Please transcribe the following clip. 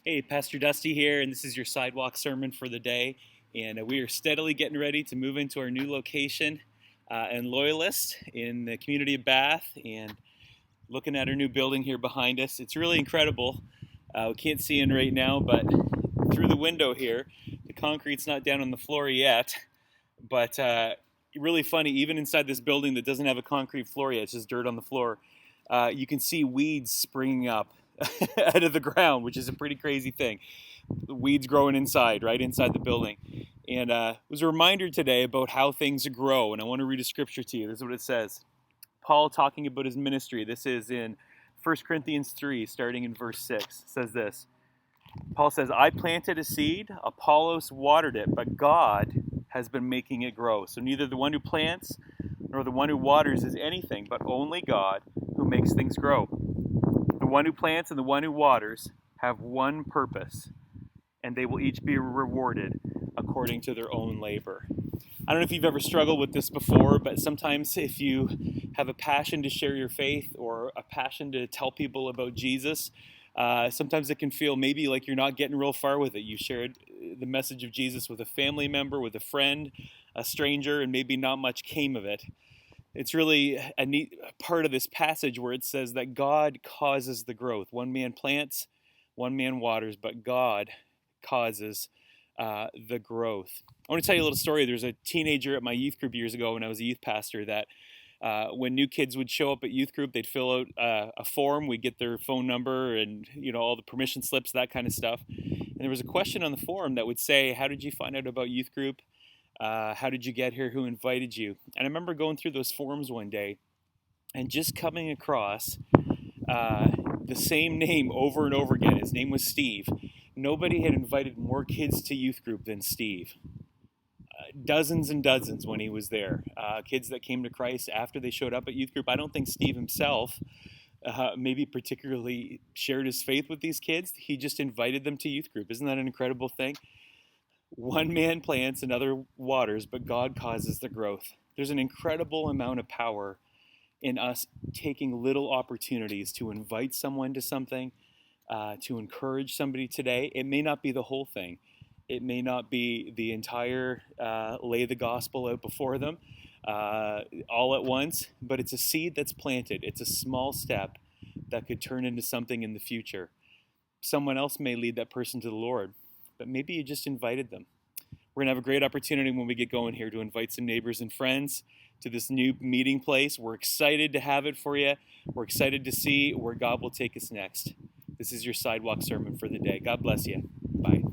Hey, Pastor Dusty here, and this is your Sidewalk sermon for the day. And we are steadily getting ready to move into our new location in Loyalist in the community of Bath, and looking at our new building here behind us. It's really incredible. We can't see in right now, but through the window here, the concrete's not down on the floor yet, but really funny, even inside this building that doesn't have a concrete floor yet, it's just dirt on the floor, you can see weeds springing up out of the ground, which is a pretty crazy thing. The weeds growing inside, right inside the building. And it was a reminder today about how things grow, and I want to read a scripture to you. This is what it says. Paul talking about his ministry. This is in 1 Corinthians 3, starting in verse 6. It says this. Paul says, I planted a seed, Apollos watered it, but God has been making it grow. So neither the one who plants nor the one who waters is anything, but only God who makes things grow. The one who plants and the one who waters have one purpose, and they will each be rewarded according to their own labor. I don't know if you've ever struggled with this before, but sometimes if you have a passion to share your faith or a passion to tell people about Jesus, sometimes it can feel maybe like you're not getting real far with it. You shared the message of Jesus with a family member, with a friend, a stranger, and maybe not much came of it. It's really a neat part of this passage where it says that God causes the growth. One man plants, one man waters, but God causes the growth. I want to tell you a little story. There's a teenager at my youth group years ago when I was a youth pastor that when new kids would show up at youth group, they'd fill out a form. We'd get their phone number and all the permission slips, that kind of stuff. And there was a question on the form that would say, how did you find out about youth group? How did you get here? Who invited you? And I remember going through those forms one day and just coming across the same name over and over again. His name was Steve. Nobody had invited more kids to youth group than Steve. Dozens and dozens when he was there. Kids that came to Christ after they showed up at youth group. I don't think Steve himself maybe particularly shared his faith with these kids. He just invited them to youth group. Isn't that an incredible thing? One man plants, another waters, but God causes the growth. There's an incredible amount of power in us taking little opportunities to invite someone to something, to encourage somebody today. It may not be the whole thing. It may not be the entire lay the gospel out before them all at once, but it's a seed that's planted. It's a small step that could turn into something in the future. Someone else may lead that person to the Lord, but maybe you just invited them. We're going to have a great opportunity when we get going here to invite some neighbors and friends to this new meeting place. We're excited to have it for you. We're excited to see where God will take us next. This is your Sidewalk sermon for the day. God bless you. Bye.